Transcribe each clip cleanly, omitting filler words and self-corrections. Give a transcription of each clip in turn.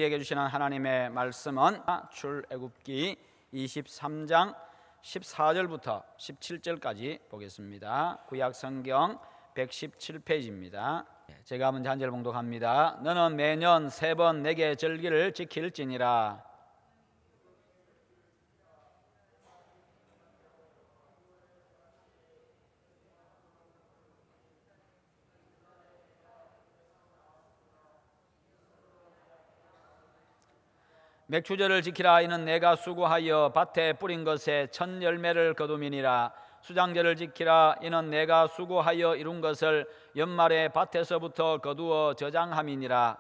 우리에게 주시는 하나님의 말씀은 출애굽기 23장 14절부터 17절까지 보겠습니다. 구약성경 117페이지입니다. 제가 먼저 한 절 봉독합니다. 너는 매년 3번 내게 절기를 지킬지니라. 맥추절을 지키라. 이는 내가 수고하여 밭에 뿌린 것에 첫 열매를 거두미니라. 수장절을 지키라. 이는 내가 수고하여 이룬 것을 연말에 밭에서부터 거두어 저장함이니라.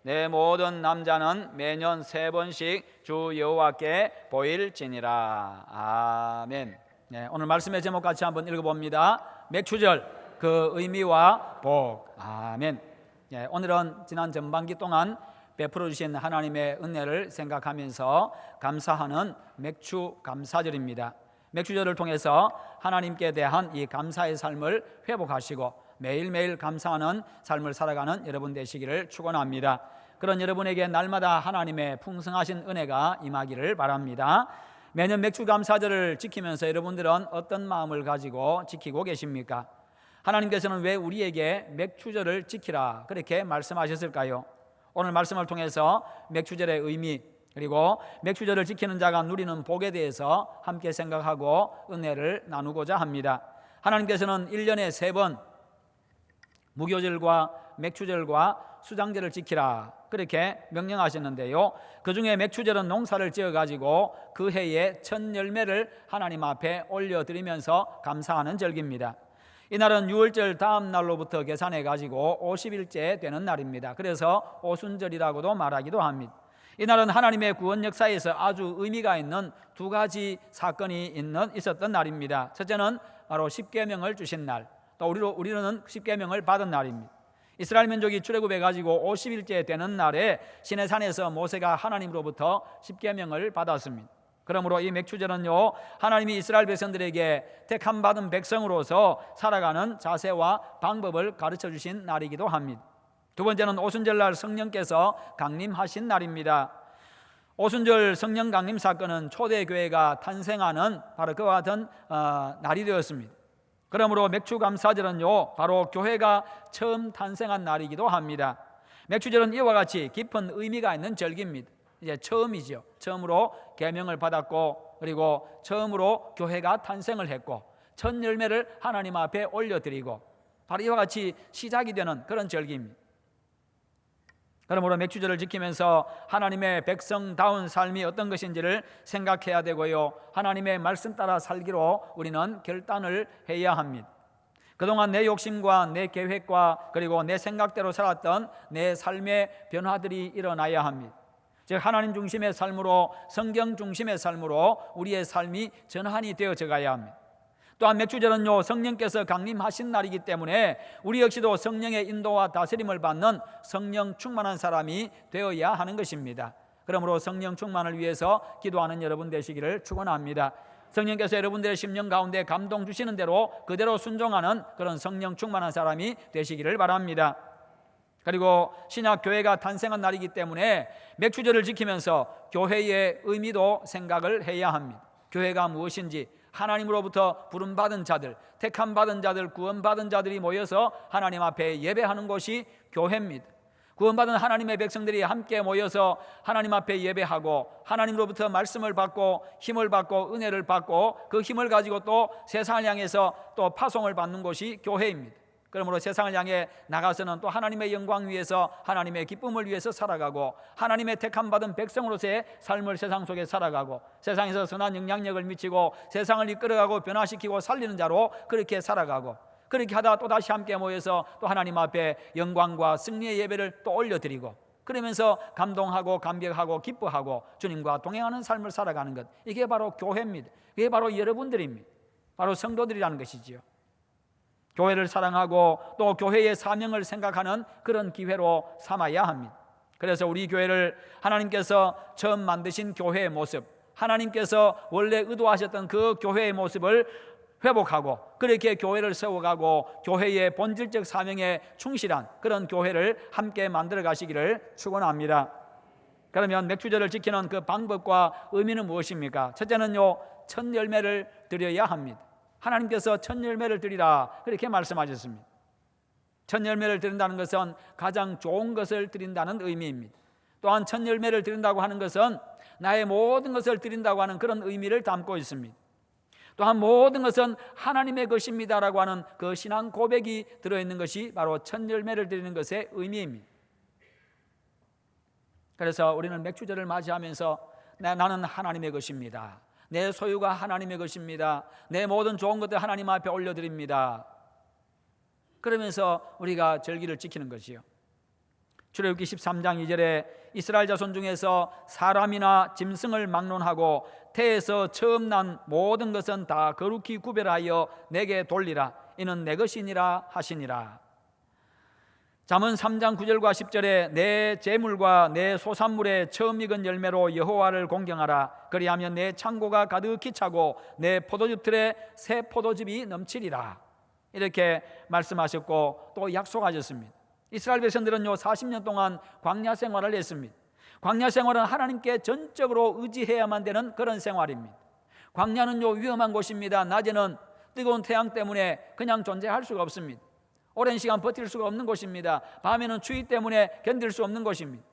내 모든 남자는 매년 3번씩 주 여호와께 보일지니라. 아멘. 네, 오늘 말씀의 제목 같이 한번 읽어봅니다. 맥추절, 그 의미와 복. 아멘. 네, 오늘은 지난 전반기 동안 베풀어 주신 하나님의 은혜를 생각하면서 감사하는 맥추 감사절입니다. 맥추절을 통해서 하나님께 대한 이 감사의 삶을 회복하시고 매일매일 감사하는 삶을 살아가는 여러분 되시기를 축원합니다. 그런 여러분에게 날마다 하나님의 풍성하신 은혜가 임하기를 바랍니다. 매년 맥추 감사절을 지키면서 여러분들은 어떤 마음을 가지고 지키고 계십니까? 하나님께서는 왜 우리에게 맥추절을 지키라 그렇게 말씀하셨을까요? 오늘 말씀을 통해서 맥추절의 의미, 그리고 맥추절을 지키는 자가 누리는 복에 대해서 함께 생각하고 은혜를 나누고자 합니다. 하나님께서는 1년에 3번 무교절과 맥추절과 수장절을 지키라 그렇게 명령하셨는데요, 그 중에 맥추절은 농사를 지어가지고 그 해의 첫 열매를 하나님 앞에 올려드리면서 감사하는 절기입니다. 이날은 6월절 다음 날로부터 계산해 가지고 50일째 되는 날입니다. 그래서 오순절이라고도 말하기도 합니다. 이날은 하나님의 구원 역사에서 아주 의미가 있는 2가지 사건이 있었던 날입니다. 첫째는 바로 십계명을 주신 날, 또 우리는 십계명을 받은 날입니다. 이스라엘 민족이 출애굽해 가지고 50일째 되는 날에 시내산에서 모세가 하나님으로부터 십계명을 받았습니다. 그러므로 이 맥추절은요, 하나님이 이스라엘 백성들에게 택함 받은 백성으로서 살아가는 자세와 방법을 가르쳐 주신 날이기도 합니다. 두 번째는 오순절날 성령께서 강림하신 날입니다. 오순절 성령 강림 사건은 초대교회가 탄생하는 바로 그와 같은 날이 되었습니다. 그러므로 맥추감사절은요, 바로 교회가 처음 탄생한 날이기도 합니다. 맥추절은 이와 같이 깊은 의미가 있는 절기입니다. 이제 처음이죠. 처음으로 계명을 받았고, 그리고 처음으로 교회가 탄생을 했고, 첫 열매를 하나님 앞에 올려드리고, 바로 이와 같이 시작이 되는 그런 절기입니다. 그러므로 맥추절을 지키면서 하나님의 백성다운 삶이 어떤 것인지를 생각해야 되고요, 하나님의 말씀 따라 살기로 우리는 결단을 해야 합니다. 그동안 내 욕심과 내 계획과 그리고 내 생각대로 살았던 내 삶의 변화들이 일어나야 합니다. 즉 하나님 중심의 삶으로, 성경 중심의 삶으로 우리의 삶이 전환이 되어져 가야 합니다. 또한 맥추절은요, 성령께서 강림하신 날이기 때문에 우리 역시도 성령의 인도와 다스림을 받는 성령 충만한 사람이 되어야 하는 것입니다. 그러므로 성령 충만을 위해서 기도하는 여러분 되시기를 축원합니다. 성령께서 여러분들의 심령 가운데 감동 주시는 대로 그대로 순종하는 그런 성령 충만한 사람이 되시기를 바랍니다. 그리고 신약 교회가 탄생한 날이기 때문에 맥추절을 지키면서 교회의 의미도 생각을 해야 합니다. 교회가 무엇인지, 하나님으로부터 부름받은 자들, 택함받은 자들, 구원받은 자들이 모여서 하나님 앞에 예배하는 곳이 교회입니다. 구원받은 하나님의 백성들이 함께 모여서 하나님 앞에 예배하고 하나님으로부터 말씀을 받고 힘을 받고 은혜를 받고 그 힘을 가지고 또 세상을 향해서 또 파송을 받는 곳이 교회입니다. 그러므로 세상을 향해 나가서는 또 하나님의 영광 위해서, 하나님의 기쁨을 위해서 살아가고, 하나님의 택함받은 백성으로서의 삶을 세상 속에 살아가고, 세상에서 선한 영향력을 미치고 세상을 이끌어가고 변화시키고 살리는 자로 그렇게 살아가고, 그렇게 하다가 또 다시 함께 모여서 또 하나님 앞에 영광과 승리의 예배를 또 올려드리고, 그러면서 감동하고 감격하고 기뻐하고 주님과 동행하는 삶을 살아가는 것, 이게 바로 교회입니다. 이게 바로 여러분들입니다. 바로 성도들이라는 것이지요. 교회를 사랑하고 또 교회의 사명을 생각하는 그런 기회로 삼아야 합니다. 그래서 우리 교회를 하나님께서 처음 만드신 교회의 모습, 하나님께서 원래 의도하셨던 그 교회의 모습을 회복하고 그렇게 교회를 세워가고 교회의 본질적 사명에 충실한 그런 교회를 함께 만들어 가시기를 축원합니다. 그러면 맥추절을 지키는 그 방법과 의미는 무엇입니까? 첫째는요, 첫 열매를 드려야 합니다. 하나님께서 첫 열매를 드리라 그렇게 말씀하셨습니다. 첫 열매를 드린다는 것은 가장 좋은 것을 드린다는 의미입니다. 또한 첫 열매를 드린다고 하는 것은 나의 모든 것을 드린다고 하는 그런 의미를 담고 있습니다. 또한 모든 것은 하나님의 것입니다라고 하는 그 신앙 고백이 들어있는 것이 바로 첫 열매를 드리는 것의 의미입니다. 그래서 우리는 맥추절을 맞이하면서 나는 하나님의 것입니다. 내 소유가 하나님의 것입니다. 내 모든 좋은 것들 하나님 앞에 올려드립니다. 그러면서 우리가 절기를 지키는 것이요. 출애굽기 13장 2절에 이스라엘 자손 중에서 사람이나 짐승을 막론하고 태에서 처음 난 모든 것은 다 거룩히 구별하여 내게 돌리라. 이는 내 것이니라 하시니라. 잠언 3장 9절과 10절에 내 재물과 내 소산물의 처음 익은 열매로 여호와를 공경하라. 그리하면 내 창고가 가득히 차고 내 포도즙 틀에 새 포도즙이 넘치리라. 이렇게 말씀하셨고 또 약속하셨습니다. 이스라엘 백성들은요 40년 동안 광야 생활을 했습니다. 광야 생활은 하나님께 전적으로 의지해야만 되는 그런 생활입니다. 광야는요 위험한 곳입니다. 낮에는 뜨거운 태양 때문에 그냥 존재할 수가 없습니다. 오랜 시간 버틸 수가 없는 곳입니다. 밤에는 추위 때문에 견딜 수 없는 곳입니다.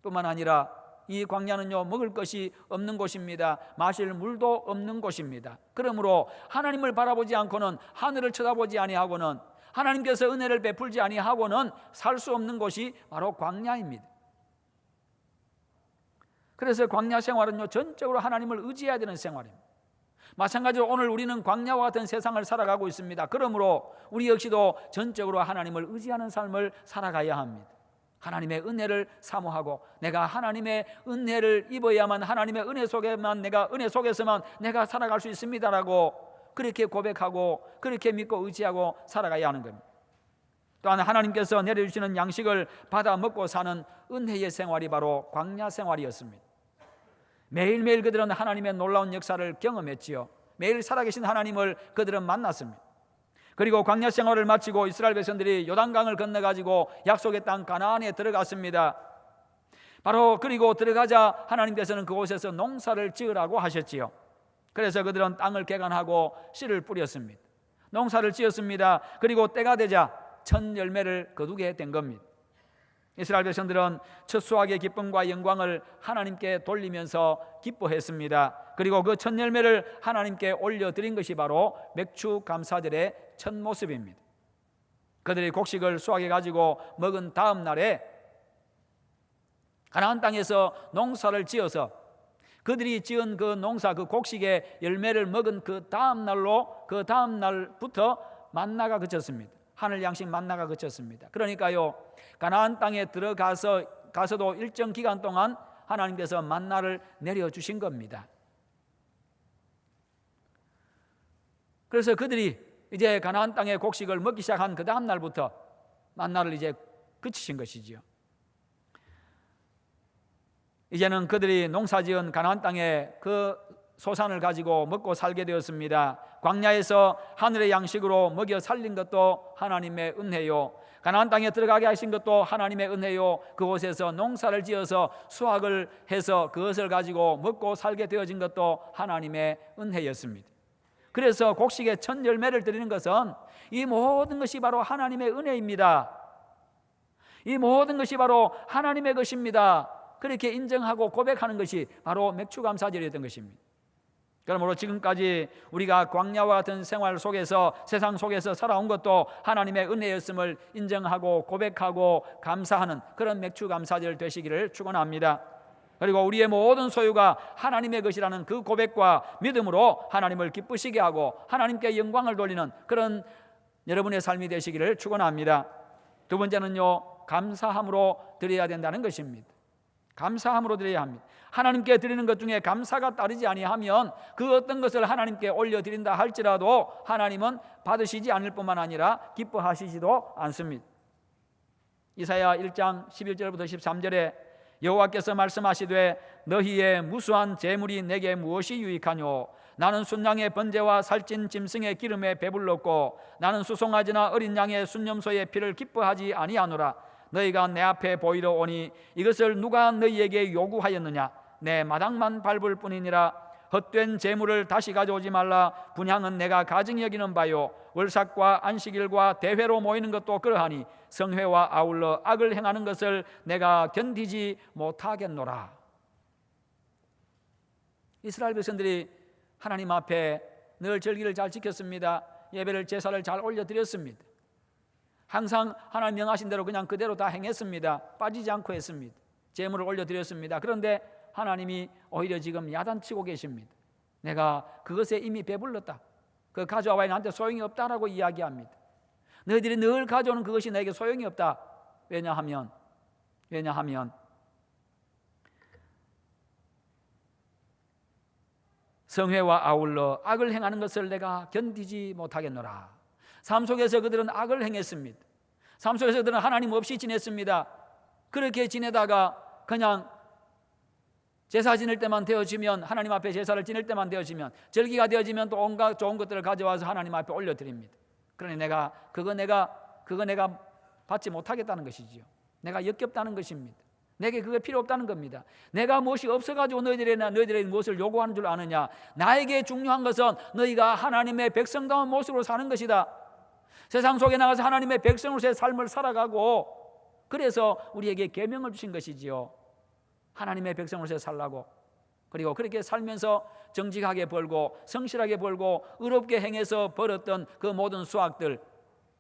뿐만 아니라 이 광야는요 먹을 것이 없는 곳입니다. 마실 물도 없는 곳입니다. 그러므로 하나님을 바라보지 않고는, 하늘을 쳐다보지 아니하고는, 하나님께서 은혜를 베풀지 아니하고는 살 수 없는 곳이 바로 광야입니다. 그래서 광야 생활은요 전적으로 하나님을 의지해야 되는 생활입니다. 마찬가지로 오늘 우리는 광야와 같은 세상을 살아가고 있습니다. 그러므로 우리 역시도 전적으로 하나님을 의지하는 삶을 살아가야 합니다. 하나님의 은혜를 사모하고 내가 하나님의 은혜를 입어야만, 하나님의 은혜 속에만, 내가 은혜 속에서만 내가 살아갈 수 있습니다라고 그렇게 고백하고 그렇게 믿고 의지하고 살아가야 하는 겁니다. 또한 하나님께서 내려주시는 양식을 받아 먹고 사는 은혜의 생활이 바로 광야 생활이었습니다. 매일매일 그들은 하나님의 놀라운 역사를 경험했지요. 매일 살아계신 하나님을 그들은 만났습니다. 그리고 광야 생활을 마치고 이스라엘 백성들이 요단강을 건너가지고 약속의 땅 가나안에 들어갔습니다. 바로 그리고 들어가자 하나님께서는 그곳에서 농사를 지으라고 하셨지요. 그래서 그들은 땅을 개간하고 씨를 뿌렸습니다. 농사를 지었습니다. 그리고 때가 되자 첫 열매를 거두게 된 겁니다. 이스라엘 백성들은 첫 수확의 기쁨과 영광을 하나님께 돌리면서 기뻐했습니다. 그리고 그 첫 열매를 하나님께 올려드린 것이 바로 맥추 감사절의 첫 모습입니다. 그들이 곡식을 수확해 가지고 먹은 다음 날에 가나안 땅에서 농사를 지어서 그들이 지은 그 농사, 그 곡식의 열매를 먹은 그 다음 날부터 만나가 그쳤습니다. 하늘 양식 만나가 그쳤습니다. 그러니까요 가나안 땅에 가서도 일정 기간 동안 하나님께서 만나를 내려주신 겁니다. 그래서 그들이 이제 가나안 땅의 곡식을 먹기 시작한 그 다음 날부터 만나를 이제 그치신 것이지요. 이제는 그들이 농사지은 가나안 땅에 그 소산을 가지고 먹고 살게 되었습니다. 광야에서 하늘의 양식으로 먹여 살린 것도 하나님의 은혜요, 가나안 땅에 들어가게 하신 것도 하나님의 은혜요, 그곳에서 농사를 지어서 수확을 해서 그것을 가지고 먹고 살게 되어진 것도 하나님의 은혜였습니다. 그래서 곡식의 첫 열매를 드리는 것은 이 모든 것이 바로 하나님의 은혜입니다. 이 모든 것이 바로 하나님의 것입니다. 그렇게 인정하고 고백하는 것이 바로 맥추감사절이었던 것입니다. 그러므로 지금까지 우리가 광야와 같은 생활 속에서, 세상 속에서 살아온 것도 하나님의 은혜였음을 인정하고 고백하고 감사하는 그런 맥추감사절 되시기를 축원합니다. 그리고 우리의 모든 소유가 하나님의 것이라는 그 고백과 믿음으로 하나님을 기쁘시게 하고 하나님께 영광을 돌리는 그런 여러분의 삶이 되시기를 축원합니다. 두 번째는요, 감사함으로 드려야 된다는 것입니다. 감사함으로 드려야 합니다. 하나님께 드리는 것 중에 감사가 따르지 아니하면 그 어떤 것을 하나님께 올려드린다 할지라도 하나님은 받으시지 않을 뿐만 아니라 기뻐하시지도 않습니다. 이사야 1장 11절부터 13절에 여호와께서 말씀하시되 너희의 무수한 재물이 내게 무엇이 유익하뇨? 나는 순양의 번제와 살찐 짐승의 기름에 배불렀고 나는 수송아지나 어린 양의 순념소의 피를 기뻐하지 아니하노라. 너희가 내 앞에 보이러 오니 이것을 누가 너희에게 요구하였느냐? 내 마당만 밟을 뿐이니라. 헛된 재물을 다시 가져오지 말라. 분향은 내가 가증히 여기는 바요, 월삭과 안식일과 대회로 모이는 것도 그러하니 성회와 아울러 악을 행하는 것을 내가 견디지 못하겠노라. 이스라엘 백성들이 하나님 앞에 늘 절기를 잘 지켰습니다. 예배를, 제사를 잘 올려드렸습니다. 항상 하나님 명하신 대로 그냥 그대로 다 행했습니다. 빠지지 않고 했습니다. 제물을 올려드렸습니다. 그런데 하나님이 오히려 지금 야단치고 계십니다. 내가 그것에 이미 배불렀다, 그 가져와야 나한테 소용이 없다라고 이야기합니다. 너희들이 늘 가져오는 그것이 나에게 소용이 없다. 왜냐하면 성회와 아울러 악을 행하는 것을 내가 견디지 못하겠노라. 삶 속에서 그들은 악을 행했습니다. 삶 속에서 그들은 하나님 없이 지냈습니다. 그렇게 지내다가 그냥 제사 지낼 때만 되어지면, 하나님 앞에 제사를 지낼 때만 되어지면, 절기가 되어지면 또 온갖 좋은 것들을 가져와서 하나님 앞에 올려드립니다. 그러니 내가 받지 못하겠다는 것이지요. 내가 역겹다는 것입니다. 내게 그게 필요 없다는 겁니다. 내가 무엇이 없어가지고 너희들에게 무엇을 요구하는 줄 아느냐? 나에게 중요한 것은 너희가 하나님의 백성다운 모습으로 사는 것이다. 세상 속에 나가서 하나님의 백성으로서의 삶을 살아가고, 그래서 우리에게 계명을 주신 것이지요. 하나님의 백성으로서 살라고. 그리고 그렇게 살면서 정직하게 벌고 성실하게 벌고 의롭게 행해서 벌었던 그 모든 수확들,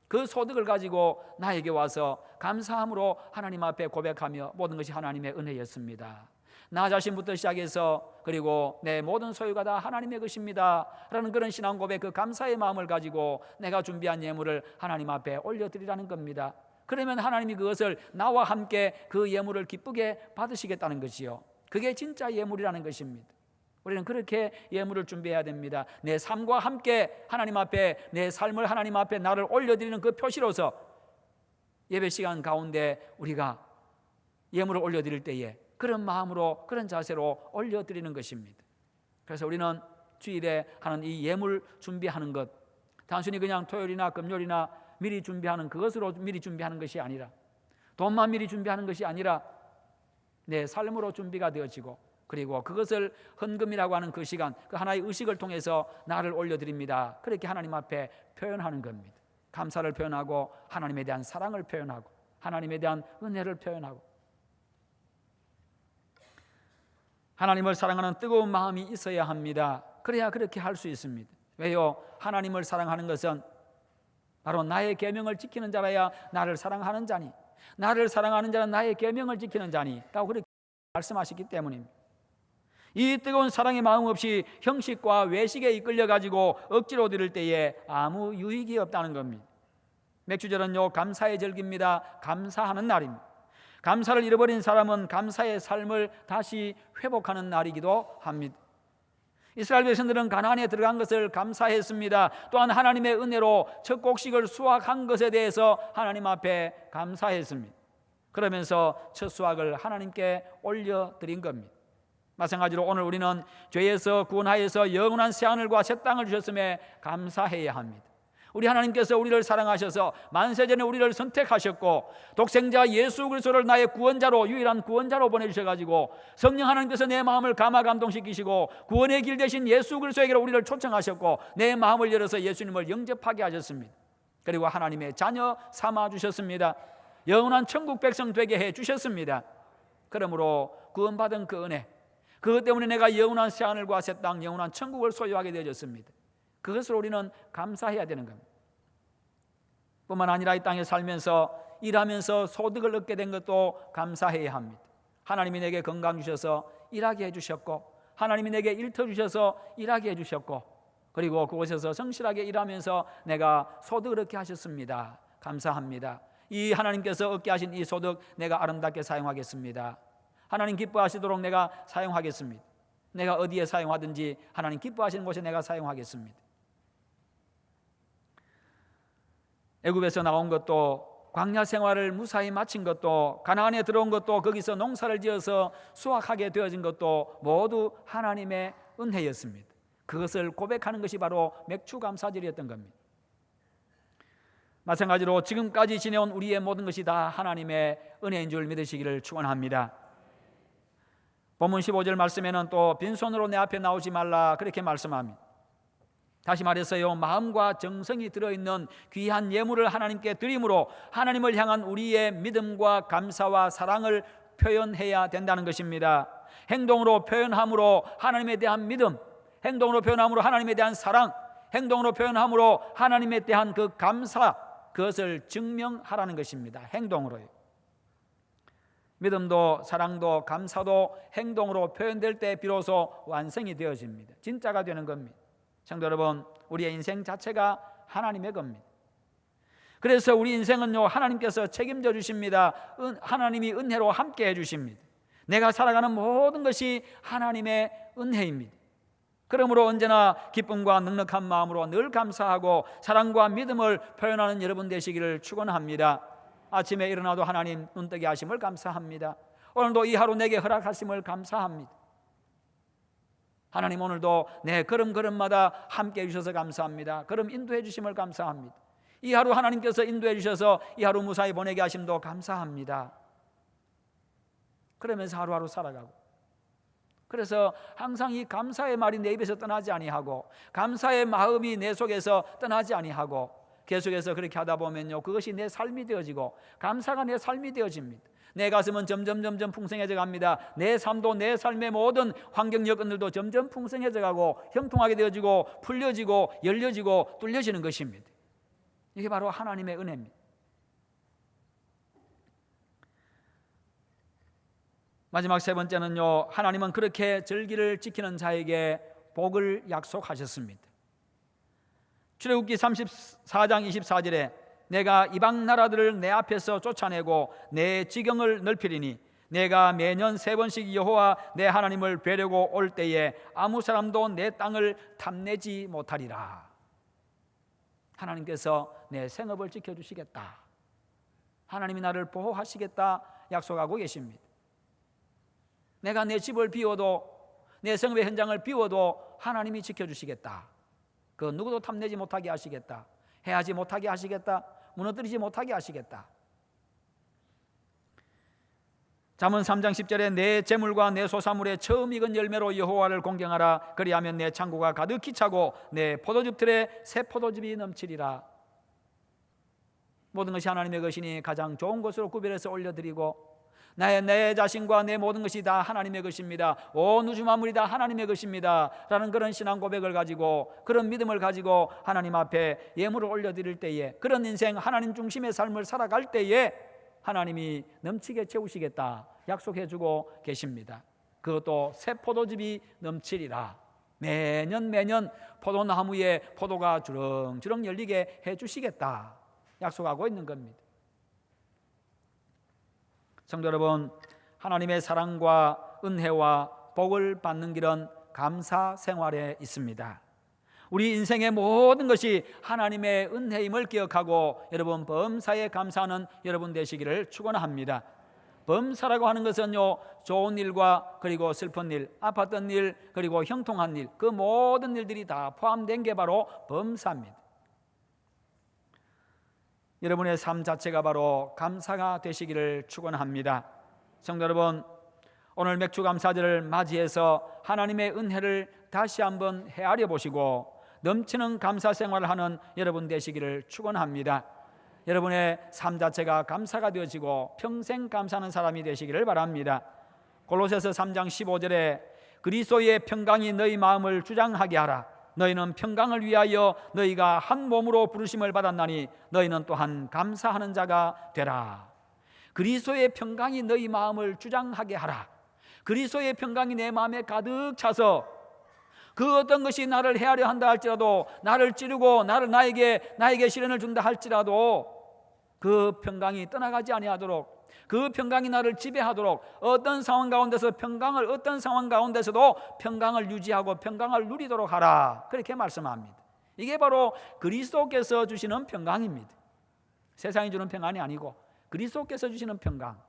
그 소득을 가지고 나에게 와서 감사함으로 하나님 앞에 고백하며 모든 것이 하나님의 은혜였습니다. 나 자신부터 시작해서 그리고 내 모든 소유가 다 하나님의 것입니다 라는 그런 신앙 고백, 그 감사의 마음을 가지고 내가 준비한 예물을 하나님 앞에 올려드리라는 겁니다. 그러면 하나님이 그것을 나와 함께 그 예물을 기쁘게 받으시겠다는 것이요, 그게 진짜 예물이라는 것입니다. 우리는 그렇게 예물을 준비해야 됩니다. 내 삶과 함께 하나님 앞에, 내 삶을 하나님 앞에 나를 올려드리는 그 표시로서 예배 시간 가운데 우리가 예물을 올려드릴 때에 그런 마음으로, 그런 자세로 올려드리는 것입니다. 그래서 우리는 주일에 하는 이 예물 준비하는 것, 단순히 그냥 토요일이나 금요일이나 미리 준비하는 그것으로 미리 준비하는 것이 아니라, 돈만 미리 준비하는 것이 아니라 내 삶으로 준비가 되어지고, 그리고 그것을 헌금이라고 하는 그 시간, 그 하나의 의식을 통해서 나를 올려드립니다, 그렇게 하나님 앞에 표현하는 겁니다. 감사를 표현하고 하나님에 대한 사랑을 표현하고 하나님에 대한 은혜를 표현하고 하나님을 사랑하는 뜨거운 마음이 있어야 합니다. 그래야 그렇게 할 수 있습니다. 왜요? 하나님을 사랑하는 것은 바로 나의 계명을 지키는 자라야 나를 사랑하는 자니, 나를 사랑하는 자는 나의 계명을 지키는 자니 라고 그렇게 말씀하셨기 때문입니다. 이 뜨거운 사랑의 마음 없이 형식과 외식에 이끌려 가지고 억지로 드릴 때에 아무 유익이 없다는 겁니다. 맥주절은요, 감사의 절기입니다. 감사하는 날입니다. 감사를 잃어버린 사람은 감사의 삶을 다시 회복하는 날이기도 합니다. 이스라엘 백성들은 가나안에 들어간 것을 감사했습니다. 또한 하나님의 은혜로 첫 곡식을 수확한 것에 대해서 하나님 앞에 감사했습니다. 그러면서 첫 수확을 하나님께 올려드린 겁니다. 마찬가지로 오늘 우리는 죄에서 구원하여서 영원한 새하늘과 새 땅을 주셨음에 감사해야 합니다. 우리 하나님께서 우리를 사랑하셔서 만세전에 우리를 선택하셨고 독생자 예수 그리스도를 나의 구원자로, 유일한 구원자로 보내주셔가지고 성령 하나님께서 내 마음을 감동시키시고 구원의 길 대신 예수 그리스도에게로 우리를 초청하셨고 내 마음을 열어서 예수님을 영접하게 하셨습니다. 그리고 하나님의 자녀 삼아주셨습니다. 영원한 천국 백성 되게 해주셨습니다. 그러므로 구원받은 그 은혜, 그것 때문에 내가 영원한 새하늘과 새 땅, 영원한 천국을 소유하게 되어졌습니다. 그것을 우리는 감사해야 되는 겁니다. 뿐만 아니라 이 땅에 살면서 일하면서 소득을 얻게 된 것도 감사해야 합니다. 하나님이 내게 건강 주셔서 일하게 해주셨고, 하나님이 내게 일터 주셔서 일하게 해주셨고, 그리고 그곳에서 성실하게 일하면서 내가 소득을 얻게 하셨습니다. 감사합니다. 이 하나님께서 얻게 하신 이 소득 내가 아름답게 사용하겠습니다. 하나님 기뻐하시도록 내가 사용하겠습니다. 내가 어디에 사용하든지 하나님 기뻐하시는 곳에 내가 사용하겠습니다. 애굽에서 나온 것도, 광야 생활을 무사히 마친 것도, 가나안에 들어온 것도, 거기서 농사를 지어서 수확하게 되어진 것도 모두 하나님의 은혜였습니다. 그것을 고백하는 것이 바로 맥추감사절이었던 겁니다. 마찬가지로 지금까지 지내온 우리의 모든 것이 다 하나님의 은혜인 줄 믿으시기를 축원합니다. 본문 15절 말씀에는 또 빈손으로 내 앞에 나오지 말라 그렇게 말씀합니다. 다시 말해서요, 마음과 정성이 들어있는 귀한 예물을 하나님께 드림으로 하나님을 향한 우리의 믿음과 감사와 사랑을 표현해야 된다는 것입니다. 행동으로 표현함으로 하나님에 대한 믿음, 행동으로 표현함으로 하나님에 대한 사랑, 행동으로 표현함으로 하나님에 대한 그 감사, 그것을 증명하라는 것입니다. 행동으로요. 믿음도 사랑도 감사도 행동으로 표현될 때 비로소 완성이 되어집니다. 진짜가 되는 겁니다. 성도 여러분, 우리의 인생 자체가 하나님의 겁니다. 그래서 우리 인생은요, 하나님께서 책임져 주십니다. 하나님이 은혜로 함께 해 주십니다. 내가 살아가는 모든 것이 하나님의 은혜입니다. 그러므로 언제나 기쁨과 넉넉한 마음으로 늘 감사하고 사랑과 믿음을 표현하는 여러분 되시기를 축원합니다. 아침에 일어나도 하나님 눈뜨게 하심을 감사합니다. 오늘도 이 하루 내게 허락하심을 감사합니다. 하나님, 오늘도 내 걸음걸음마다 함께 해주셔서 감사합니다. 걸음 인도해 주심을 감사합니다. 이 하루 하나님께서 인도해 주셔서 이 하루 무사히 보내게 하심도 감사합니다. 그러면서 하루하루 살아가고, 그래서 항상 이 감사의 말이 내 입에서 떠나지 아니하고 감사의 마음이 내 속에서 떠나지 아니하고 계속해서 그렇게 하다 보면요, 그것이 내 삶이 되어지고 감사가 내 삶이 되어집니다. 내 가슴은 점점 풍성해져 갑니다. 내 삶도, 내 삶의 모든 환경 여건들도 점점 풍성해져 가고 형통하게 되어지고 풀려지고 열려지고 뚫려지는 것입니다. 이게 바로 하나님의 은혜입니다. 마지막 세 번째는요, 하나님은 그렇게 절기를 지키는 자에게 복을 약속하셨습니다. 출애굽기 34장 24절에 내가 이방 나라들을 내 앞에서 쫓아내고 내 지경을 넓히리니 내가 매년 3번씩 여호와 내 하나님을 뵈려고 올 때에 아무 사람도 내 땅을 탐내지 못하리라. 하나님께서 내 생업을 지켜주시겠다, 하나님이 나를 보호하시겠다 약속하고 계십니다. 내가 내 집을 비워도, 내 생업의 현장을 비워도 하나님이 지켜주시겠다. 그 누구도 탐내지 못하게 하시겠다, 해하지 못하게 하시겠다, 무너뜨리지 못하게 하시겠다. 잠언 3장 10절에 내 재물과 내 소사물의 처음 익은 열매로 여호와를 공경하라. 그리하면 내 창고가 가득히 차고 내 포도즙 틀에 새 포도즙이 넘치리라. 모든 것이 하나님의 것이니 가장 좋은 것으로 구별해서 올려드리고, 내 자신과 내 모든 것이 다 하나님의 것입니다, 온 우주 만물이 다 하나님의 것입니다 라는 그런 신앙 고백을 가지고, 그런 믿음을 가지고 하나님 앞에 예물을 올려드릴 때에, 그런 인생 하나님 중심의 삶을 살아갈 때에 하나님이 넘치게 채우시겠다 약속해주고 계십니다. 그것도 새 포도즙이 넘치리라. 매년 포도나무에 포도가 주렁주렁 열리게 해주시겠다 약속하고 있는 겁니다. 성도 여러분, 하나님의 사랑과 은혜와 복을 받는 길은 감사 생활에 있습니다. 우리 인생의 모든 것이 하나님의 은혜임을 기억하고 여러분 범사에 감사하는 여러분 되시기를 축원합니다. 범사라고 하는 것은요, 좋은 일과 그리고 슬픈 일, 아팠던 일, 그리고 형통한 일, 그 모든 일들이 다 포함된 게 바로 범사입니다. 여러분의 삶 자체가 바로 감사가 되시기를 축원합니다. 성도 여러분, 오늘 맥주감사절을 맞이해서 하나님의 은혜를 다시 한번 헤아려 보시고 넘치는 감사 생활을 하는 여러분 되시기를 축원합니다. 여러분의 삶 자체가 감사가 되어지고 평생 감사하는 사람이 되시기를 바랍니다. 골로새서 3장 15절에 그리스도의 평강이 너희 마음을 주장하게 하라. 너희는 평강을 위하여 너희가 한 몸으로 부르심을 받았나니 너희는 또한 감사하는 자가 되라. 그리스도의 평강이 너희 마음을 주장하게 하라. 그리스도의 평강이 내 마음에 가득 차서 그 어떤 것이 나를 헤아려 한다 할지라도, 나를 찌르고 나에게 시련을 준다 할지라도 그 평강이 떠나가지 아니하도록, 그 평강이 나를 지배하도록, 어떤 상황 가운데서도 평강을 유지하고 평강을 누리도록 하라. 그렇게 말씀합니다. 이게 바로 그리스도께서 주시는 평강입니다. 세상이 주는 평안이 아니고 그리스도께서 주시는 평강.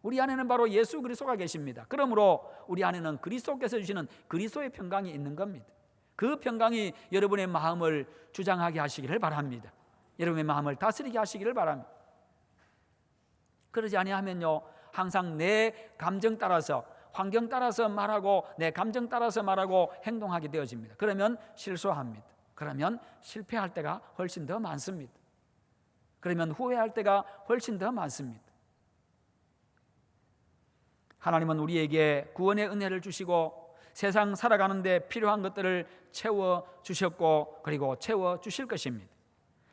우리 안에는 바로 예수 그리스도가 계십니다. 그러므로 우리 안에는 그리스도께서 주시는 그리스도의 평강이 있는 겁니다. 그 평강이 여러분의 마음을 주장하게 하시기를 바랍니다. 여러분의 마음을 다스리게 하시기를 바랍니다. 그러지 아니하면요, 항상 내 감정 따라서, 환경 따라서 말하고 내 감정 따라서 말하고 행동하게 되어집니다. 그러면 실수합니다. 그러면 실패할 때가 훨씬 더 많습니다. 그러면 후회할 때가 훨씬 더 많습니다. 하나님은 우리에게 구원의 은혜를 주시고 세상 살아가는데 필요한 것들을 채워주셨고 그리고 채워주실 것입니다.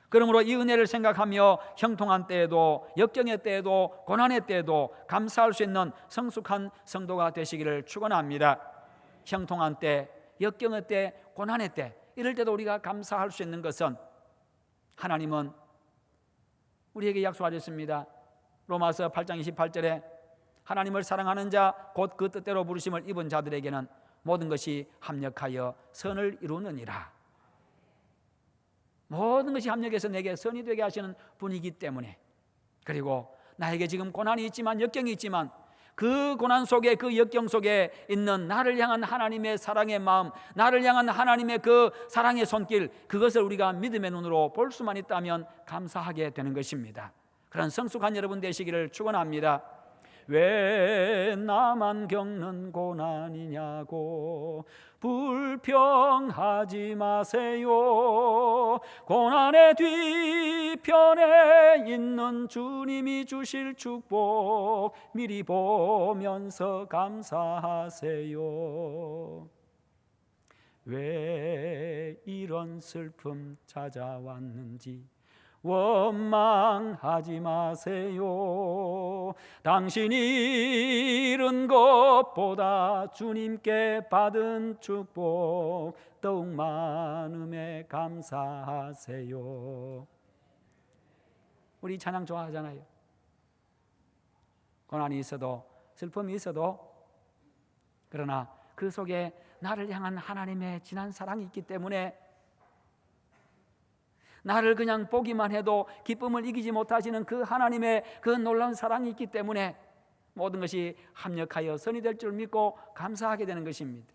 그러므로 이 은혜를 생각하며 형통한 때에도, 역경의 때에도, 고난의 때에도 감사할 수 있는 성숙한 성도가 되시기를 축원합니다. 형통한 때, 역경의 때, 고난의 때, 이럴 때도 우리가 감사할 수 있는 것은 하나님은 우리에게 약속하셨습니다. 로마서 8장 28절에 하나님을 사랑하는 자 곧 그 뜻대로 부르심을 입은 자들에게는 모든 것이 합력하여 선을 이루느니라. 모든 것이 합력해서 내게 선이 되게 하시는 분이기 때문에, 그리고 나에게 지금 고난이 있지만, 역경이 있지만 그 고난 속에, 그 역경 속에 있는 나를 향한 하나님의 사랑의 마음, 나를 향한 하나님의 그 사랑의 손길, 그것을 우리가 믿음의 눈으로 볼 수만 있다면 감사하게 되는 것입니다. 그런 성숙한 여러분 되시기를 축원합니다. 왜 나만 겪는 고난이냐고 불평하지 마세요. 고난의 뒤편에 있는 주님이 주실 축복 미리 보면서 감사하세요. 왜 이런 슬픔 찾아왔는지 원망하지 마세요. 당신이 잃은 것보다 주님께 받은 축복 더욱 많음에 감사하세요. 우리 찬양 좋아하잖아요. 고난이 있어도, 슬픔이 있어도, 그러나 그 속에 나를 향한 하나님의 진한 사랑이 있기 때문에, 나를 그냥 보기만 해도 기쁨을 이기지 못하시는 그 하나님의 그 놀라운 사랑이 있기 때문에 모든 것이 합력하여 선이 될 줄 믿고 감사하게 되는 것입니다.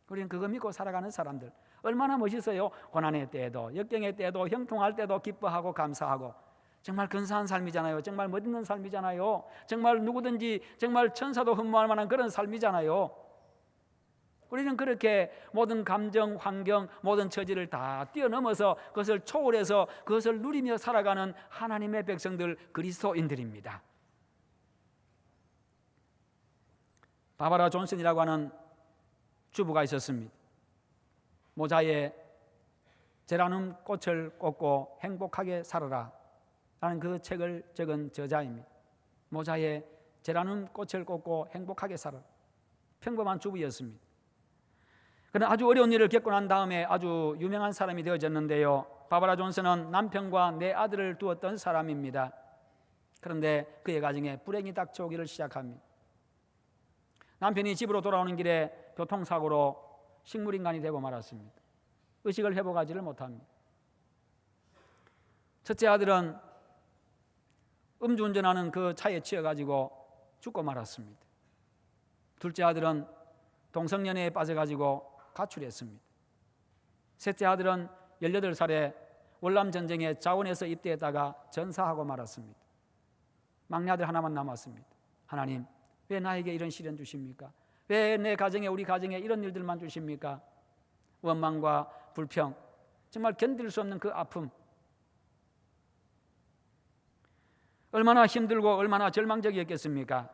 우리는 그거 믿고 살아가는 사람들 얼마나 멋있어요. 고난의 때에도, 역경의 때에도, 형통할 때도 기뻐하고 감사하고, 정말 근사한 삶이잖아요. 정말 멋있는 삶이잖아요. 정말 누구든지 정말 천사도 흠모할 만한 그런 삶이잖아요. 우리는 그렇게 모든 감정, 환경, 모든 처지를 다 뛰어넘어서 그것을 초월해서 그것을 누리며 살아가는 하나님의 백성들, 그리스도인들입니다. 바바라 존슨이라고 하는 주부가 있었습니다. 모자에 제라늄 꽃을 꽂고 행복하게 살아라 라는 그 책을 적은 저자입니다. 모자에 제라늄 꽃을 꽂고 행복하게 살아라. 평범한 주부였습니다. 그러나 아주 어려운 일을 겪고 난 다음에 아주 유명한 사람이 되어졌는데요, 바바라 존슨은 남편과 4아들을 두었던 사람입니다. 그런데 그의 가정에 불행이 닥쳐오기를 시작합니다. 남편이 집으로 돌아오는 길에 교통사고로 식물인간이 되고 말았습니다. 의식을 회복하지를 못합니다. 첫째 아들은 음주운전하는 그 차에 치여가지고 죽고 말았습니다. 둘째 아들은 동성연애에 빠져가지고 가출했습니다. 셋째 아들은 18살에 월남전쟁에 자원에서 입대했다가 전사하고 말았습니다. 막내 아들 하나만 남았습니다. 하나님, 왜 나에게 이런 시련 주십니까? 왜 내 가정에, 우리 가정에 이런 일들만 주십니까? 원망과 불평, 정말 견딜 수 없는 그 아픔, 얼마나 힘들고 얼마나 절망적이었겠습니까?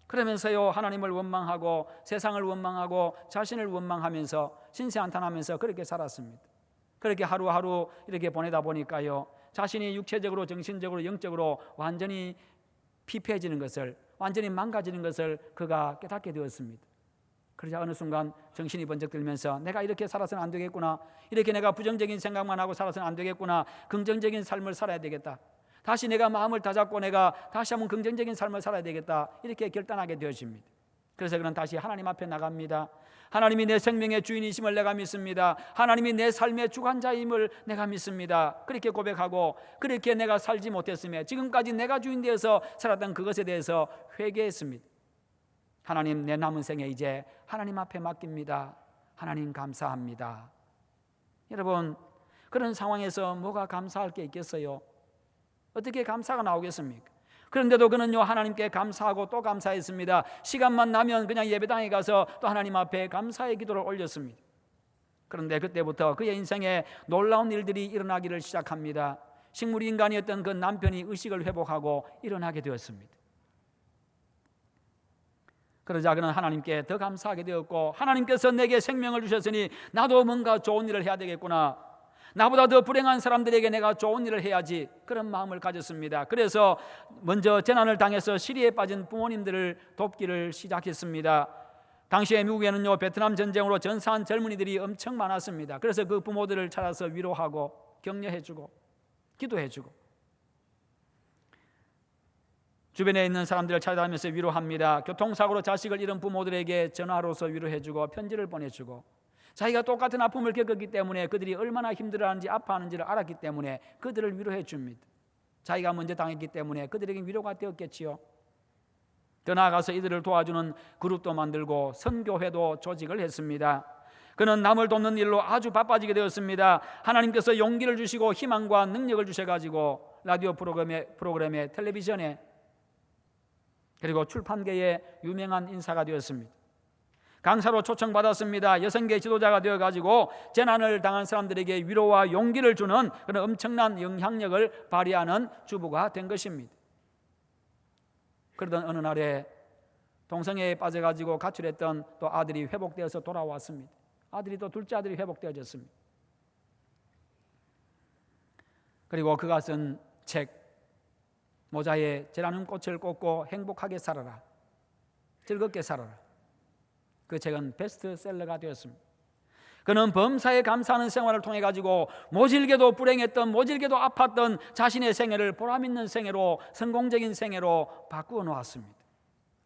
그러면서요, 하나님을 원망하고 세상을 원망하고 자신을 원망하면서 신세한탄하면서 그렇게 살았습니다. 그렇게 하루하루 이렇게 보내다 보니까요, 자신이 육체적으로, 정신적으로, 영적으로 완전히 피폐해지는 것을, 완전히 망가지는 것을 그가 깨닫게 되었습니다. 그러자 어느 순간 정신이 번쩍 들면서 내가 이렇게 살아서는 안 되겠구나, 이렇게 내가 부정적인 생각만 하고 살아서는 안 되겠구나, 긍정적인 삶을 살아야 되겠다, 다시 내가 마음을 다잡고 내가 다시 한번 긍정적인 삶을 살아야 되겠다, 이렇게 결단하게 되어집니다. 그래서 그는 다시 하나님 앞에 나갑니다. 하나님이 내 생명의 주인이심을 내가 믿습니다. 하나님이 내 삶의 주관자임을 내가 믿습니다. 그렇게 고백하고, 그렇게 내가 살지 못했으며 지금까지 내가 주인 되어서 살았던 그것에 대해서 회개했습니다. 하나님, 내 남은 생에 이제 하나님 앞에 맡깁니다. 하나님 감사합니다. 여러분, 그런 상황에서 뭐가 감사할 게 있겠어요? 어떻게 감사가 나오겠습니까? 그런데도 그는요, 하나님께 감사하고 또 감사했습니다. 시간만 나면 그냥 예배당에 가서 또 하나님 앞에 감사의 기도를 올렸습니다. 그런데 그때부터 그의 인생에 놀라운 일들이 일어나기를 시작합니다. 식물인간이었던 그 남편이 의식을 회복하고 일어나게 되었습니다. 그러자 그는 하나님께 더 감사하게 되었고, 하나님께서 내게 생명을 주셨으니 나도 뭔가 좋은 일을 해야 되겠구나, 나보다 더 불행한 사람들에게 내가 좋은 일을 해야지, 그런 마음을 가졌습니다. 그래서 먼저 재난을 당해서 시리에 빠진 부모님들을 돕기를 시작했습니다. 당시에 미국에는요, 베트남 전쟁으로 전사한 젊은이들이 엄청 많았습니다. 그래서 그 부모들을 찾아서 위로하고 격려해주고 기도해주고, 주변에 있는 사람들을 찾아다니면서 위로합니다. 교통사고로 자식을 잃은 부모들에게 전화로서 위로해주고 편지를 보내주고, 자기가 똑같은 아픔을 겪었기 때문에 그들이 얼마나 힘들어하는지 아파하는지를 알았기 때문에 그들을 위로해 줍니다. 자기가 먼저 당했기 때문에 그들에게 위로가 되었겠지요. 더 나아가서 이들을 도와주는 그룹도 만들고 선교회도 조직을 했습니다. 그는 남을 돕는 일로 아주 바빠지게 되었습니다. 하나님께서 용기를 주시고 희망과 능력을 주셔가지고 라디오 프로그램에 텔레비전에 그리고 출판계에 유명한 인사가 되었습니다. 강사로 초청받았습니다. 여성계 지도자가 되어가지고 재난을 당한 사람들에게 위로와 용기를 주는 그런 엄청난 영향력을 발휘하는 주부가 된 것입니다. 그러던 어느 날에 동성애에 빠져가지고 가출했던 또 아들이 회복되어서 돌아왔습니다. 아들이 또 둘째 아들이 회복되어졌습니다. 그리고 그가 쓴 책 모자에 제라늄 꽃을 꽂고 행복하게 살아라, 즐겁게 살아라, 그 책은 베스트셀러가 되었습니다. 그는 범사에 감사하는 생활을 통해 가지고 모질게도 불행했던, 모질게도 아팠던 자신의 생애를 보람있는 생애로, 성공적인 생애로 바꾸어 놓았습니다.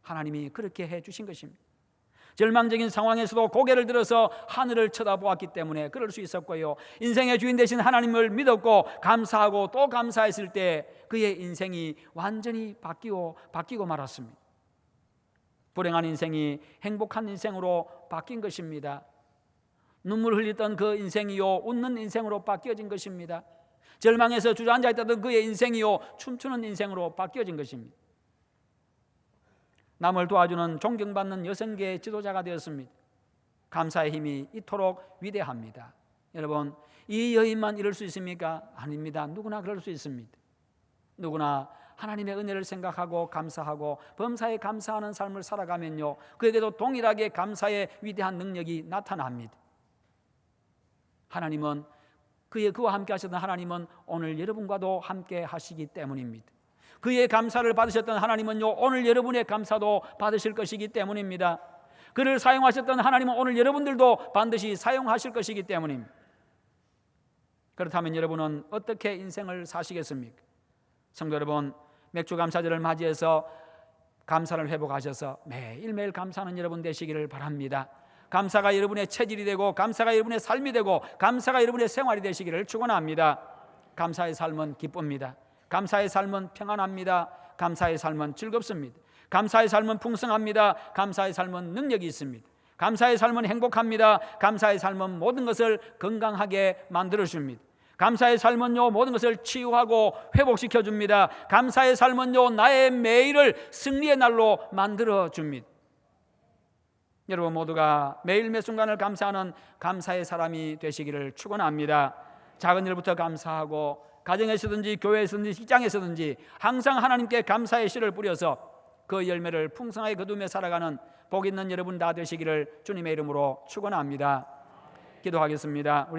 하나님이 그렇게 해주신 것입니다. 절망적인 상황에서도 고개를 들어서 하늘을 쳐다보았기 때문에 그럴 수 있었고요, 인생의 주인 되신 하나님을 믿었고 감사하고 또 감사했을 때 그의 인생이 완전히 바뀌고 말았습니다. 불행한 인생이 행복한 인생으로 바뀐 것입니다. 눈물 흘리던 그 인생이요, 웃는 인생으로 바뀌어진 것입니다. 절망에서 주저앉아 있던 그의 인생이요, 춤추는 인생으로 바뀌어진 것입니다. 남을 도와주는 존경받는 여성계의 지도자가 되었습니다. 감사의 힘이 이토록 위대합니다. 여러분, 이 여인만 이럴 수 있습니까? 아닙니다. 누구나 그럴 수 있습니다. 누구나 하나님의 은혜를 생각하고 감사하고 범사에 감사하는 삶을 살아가면요, 그에게도 동일하게 감사의 위대한 능력이 나타납니다. 하나님은 그와 함께 하셨던 하나님은 오늘 여러분과도 함께 하시기 때문입니다. 그의 감사를 받으셨던 하나님은요, 오늘 여러분의 감사도 받으실 것이기 때문입니다. 그를 사용하셨던 하나님은 오늘 여러분들도 반드시 사용하실 것이기 때문입니다. 그렇다면 여러분은 어떻게 인생을 사시겠습니까? 성도 여러분, 맥주감사절을 맞이해서 감사를 회복하셔서 매일매일 감사하는 여러분 되시기를 바랍니다. 감사가 여러분의 체질이 되고 감사가 여러분의 삶이 되고 감사가 여러분의 생활이 되시기를 축원합니다. 감사의 삶은 기쁩니다. 감사의 삶은 평안합니다. 감사의 삶은 즐겁습니다. 감사의 삶은 풍성합니다. 감사의 삶은 능력이 있습니다. 감사의 삶은 행복합니다. 감사의 삶은 모든 것을 건강하게 만들어줍니다. 감사의 삶은요, 모든 것을 치유하고 회복시켜 줍니다. 감사의 삶은요, 나의 매일을 승리의 날로 만들어 줍니다. 여러분 모두가 매일 매 순간을 감사하는 감사의 사람이 되시기를 축원합니다. 작은 일부터 감사하고 가정에서든지 교회에서든지 직장에서든지 항상 하나님께 감사의 씨를 뿌려서 그 열매를 풍성하게 거두며 살아가는 복 있는 여러분 다 되시기를 주님의 이름으로 축원합니다. 기도하겠습니다.